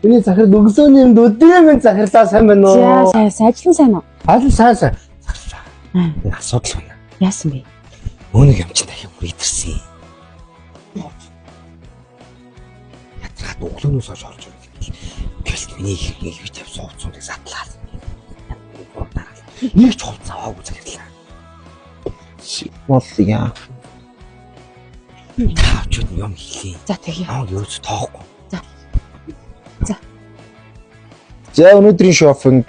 Миний захирал өгсөний юмд өдрийн захирлаа сайн байна уу? За сайн ажиллан сайн уу? Сайн. Энэ асуудал байна. Яасан бэ? Өнөг юм чинь дахин идэрсэн. Ятраад өглөөнөөс хойш орж ирэх. Гэлт миний ихний юу ч авсан хувцсуудыг задлаа. Нэг ч хувцас аваагүй захирлаа. Бол яа. Таавчуд юм хийлээ. За тэгье. Аав юу ч тоохгүй. За. За өнөөдрийн шопинг.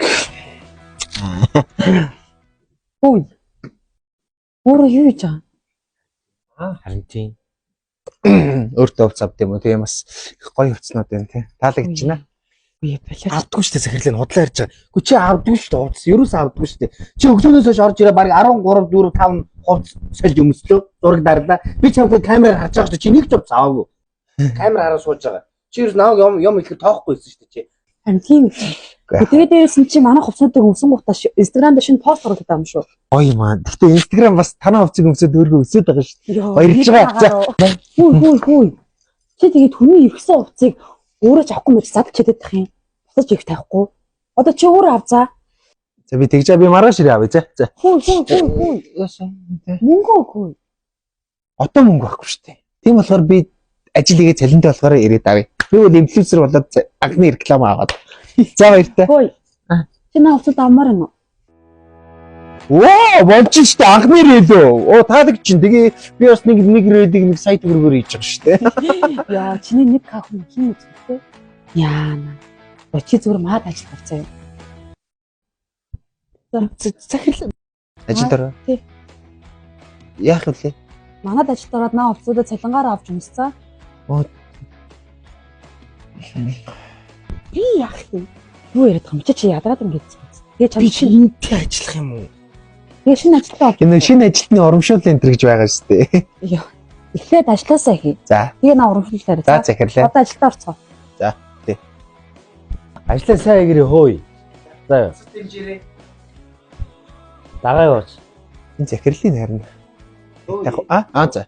Ой. Өөрөө юу хийж байгаа? Харин тийм. Өөртөө хувцас авд юм уу? Тийм бас их гоё хувцснууд байна тий. Таалагдж байна. Үе болоо. Авдаггүй шүү дээ захирлыг худлаа ярьж байгаа. Гэхдээ чи авдаггүй шүү дээ хувцас. Ерөөсөө авдаггүй шүү дээ. Чи өглөөнөөс хойш орж ирээ баг 13 4 5 хувцас сольж өмслөө. Зураг дарлаа. Би чамд камер харж байгаа шүү дээ. Чи нэг ч хувцас аваагүй. Камер хараа сууж байгаа. Чи ерөөс наваг юм ихэд тоохгүй байсан шүү дээ чи. Харин тийм үү. Тэгээд дээрээс нь чи манай хувцсуудыг өмсөн гутаа Instagram дээр шинэ пост оруулаад байгаа юм шүү. Гоё юм аа. Гэхдээ Instagram бас танаа хувцсыг өмсөд өөргөө өсөд байгаа шүү дээ. Баярлж байгаа. Хүй. Чи тэгээд хүний иргэсэн хувцсыг өөрөө ч авахгүй мэж задч чидэд тах юм. Босож их тавихгүй. Одоо чи өөрөө авзаа. За би тэгжээ би маргааш ирээ авъя за. Хүй. Яасан тий. Мөнгө өгөө. Одоо мөнгө байхгүй шүү дээ. Тийм болохоор би ажил хийгээ цалинтай болохоор ирээд авъя. Би бол инфлюенсер болоод анхны реклам аваад. За баяртай. Хүй. Чи наа хувцас авмаар юм уу? Оо, болж штэ анхны рэлөө. Оо таалагч чинь тэгээ би бас нэг рэлийг нэг сая төгрөгөөр хийж байгаа штэ. Яа, чиний нэг кафе хин үзтээ. Яана. Чи зүгээр маад ажил гарцаа юу? Захирал ажил дараа. Тий. Яах вэ? Манад ажилд ороод наа хувцсуудаа цалингаар авч өмсцаа. Оо. Би яах вэ? Юу яриад байгаа юм чи ядраад ингэж. Тэгээ чам чи энтэй ажиллах юм уу? Тэгээ шинэ ажилтаа авч. Энэ шинэ ажилтны урамшуул энэ гэж байгаа шүү дээ. Йоо. Эхлээд ажилласаа хий. За. Тэгээ наа урамшууллаарай. За захирлаа. Одоо ажилдаа орцгоо. За. Тий. Ажлаа сайн игэрээ хөөе. За. Тэмжээрээ. Дагаа яваач. Энэ захирлын харин. Яг за.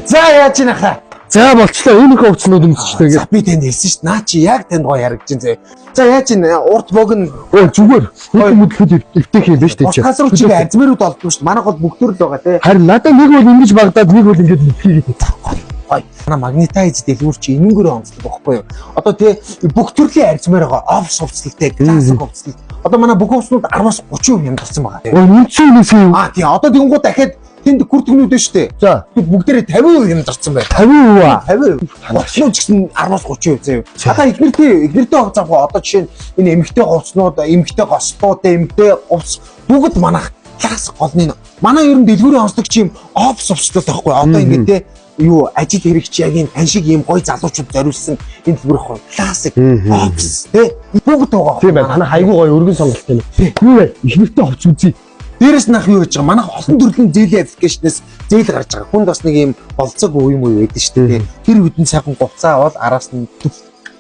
За яаж ийн хаа? За болчлоо энэ хувцснууд өмсчихлээ гэж. Би танд хэлсэн шүү дээ. Наа чи яг танд гоё харагдаж байна. За яаж ийн урт богн Зүгээр. Хөдөлмөдлөхөд эвтэйх юм байна шүү дээ. Подкаст руу чи арзмэрүүд олдсон шүү дээ. Манай гол бүгдөр л байгаа те. Харин надад нэг бол ингэж багдаад нэг бол ингэж хийгээд гоё. Манай магнетайз дэлгүүр чи энэнгөрөө онцлог байхгүй юу? Одоо те бүх төрлийн арзмэр байгаа. Офс хувцлагтай, классик хувцлаг. Одоо манай бүх хувцснууд 10-аас 30% хямдарсан байгаа. Ой үнцэнээс юм. Тийм одоо тэнгууд дахиад тэнд хүртгнүүд нь шүү дээ. За. Бүгдээрээ 50% хямдарсан байна. 50% аа. 50%. Хувцснууд ч гэсэн 10-аас 30% заяа. Одоо эхнэртэй хувцас авах одоо жишээ нь энэ эмэгтэй хувцснууд, эмэгтэй госпууд, эмэгтэй хувцс бүгд манайх классик голны. Манай ер нь дэлгүүрийн онцлог чи юм офс хувцлал байхгүй. Одоо ингэ те юу ажил хэрэгч яг энэ тань шиг ийм гоё залуучууд зориулсан энэ дэлгүүр ахгүй. Классик офс те бүгд байгаа. Тийм байна. Танай хайгуу гоё өргөн сонголт юм. Юу вэ? Ихнэртэй хувц үзье. Дээрээс нах юу гэж байгаа. Манайх олон төрлийн зээлийн аппликейшнээс зээл гарч байгаа. Хүнд бас нэг ийм болцоог үе юм уу байдаг шүү дээ. Тэр үдэн сайхан гуцаа аваад араас нь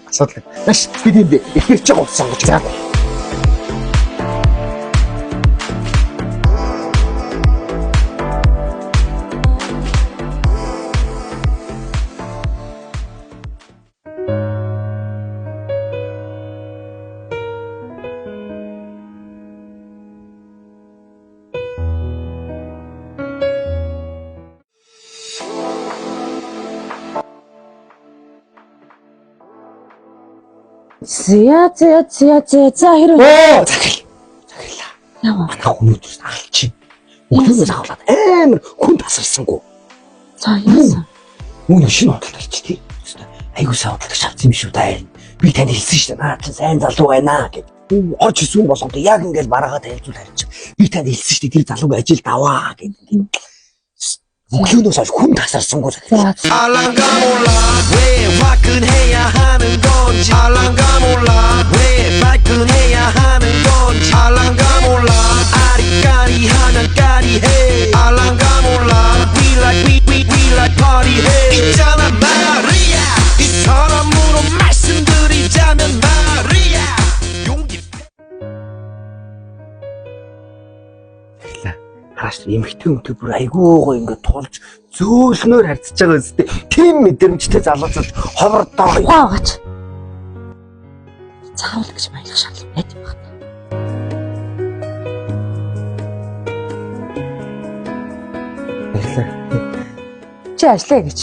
асуудал. Маш би тийм ихэрч байгаа гуцаа сонгож байгаа. За хэрэг. Оо захирлаа. Яа. Манай хүмүүст алчин. Өглөөнөөс аваад амар хүн тасарсангүй. За яасан. Мөн шинэ бодлоо ирчихтий. Айгуу сайн бодлоо шавцсан юм шүү дээ. Би танд хэлсэн шүү дээ. Наа чи сайн залуу байна гэд. Орж исэн болгонд яг ингээд бараагаа танилцуул харж. Би танд хэлсэн шүү дээ. Тэр залууг ажилд аваа гэд. өглөөнөөс хойш хүн тасарсангүй. 알랑가 몰라 왜 화끈해야 하는 건지 알랑가 몰라 왜 발끈해야 하는 건지 알랑가 몰라 아리까리하면 까리해 알랑가 몰라 we like party 해 있잖아 마리아 이 사람으로 말씀드리자면 마리아 용기 Хараач эмэгтэй өмтэй бүр айгуугаа ингээд тулж зөөлнөр харьцаж байгаа үстэй. Тийм мэдрэмжтэй залуучууд ховордоо. Ухаагач. Цаавал гэж маялах шаардлага байд юм байна. Чи ажиллая гэж.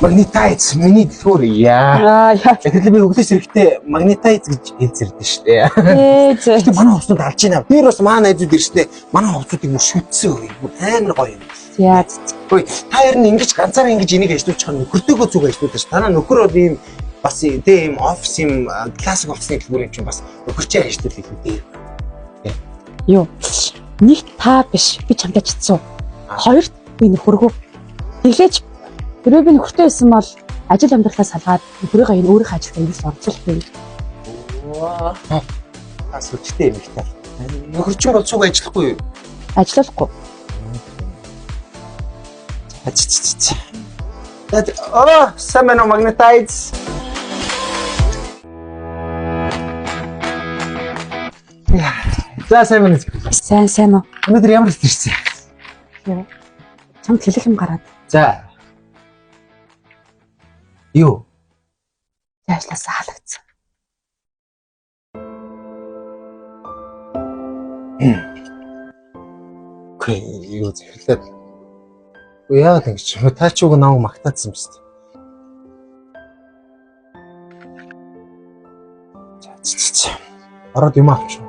Магнетайз миний дэлгүүр яа. Тэгэхээр би өглөөс эрэхтэй магнетайз гэж хэлцэрдэн штэ. Гэтэ манай хувцсууд алж байна. Тэр бас манай найзууд ирстэй манай хувцсуудыг бүр шүтсэн үе. Бүр амар гоё юм. Яа. Хөөе, та хоёр нь ингэж ганцаараа ингэж энийг ажиллуулчих нь нөхөртөөгөө зүг ажиллуулдаг ш. Танаа нөхөр бол ийм бас ийм офис ийм классик офисны дэлгүүр юм чинь бас нөхөрчөө ажиллуулдаг юм дээр. Юу. Нэг та биш. Би чамтай чицсэн. Хоёрт би нөхөргөө. Тэглэж тэрөө би нөхөртэй байсан бол ажил амьдралаа салгаад нөхрийгөө энэ өөрийнхөө ажилд ингэж орцуулах юм. Ваа. Тас үчтэй юм ихтэй. Нөхөрч бол зүг ажиллахгүй юу? Ажиллахгүй. Самэно магнетайз. За самэно. Сайн уу. Өнөөдөр ямар стресстэй? Чамд хэлэх юм гараад. За. Юу? Ажлаас халагдсан. Окей, юу зөвлөд. Яагаад ингэж та ч уг намайг магтаадсан юм бэ? За. Ороод юм авч.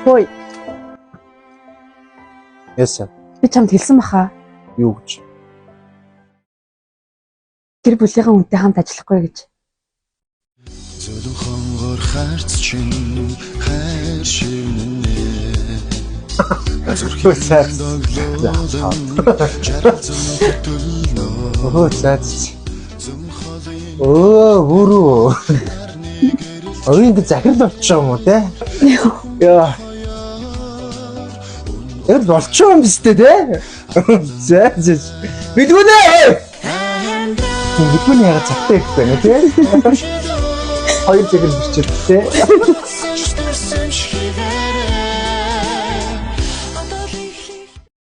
Хөөе. Яасан? Би чамд хэлсэн баха. Юу гэж? Гэр бүлийнхээ хүнтэй хамт ажиллахгүй гэж. Зөвлөн хонгор харц чин хайр шинэнэ. Бүрүү. Өөрийн захирал болчихоо юм уу те? Яа. Эр болчихоо юм биш үү те? За. Бидгүнэ. Бидгүнэ яга цагтай их байна те? Хоёр захирал бичээд те?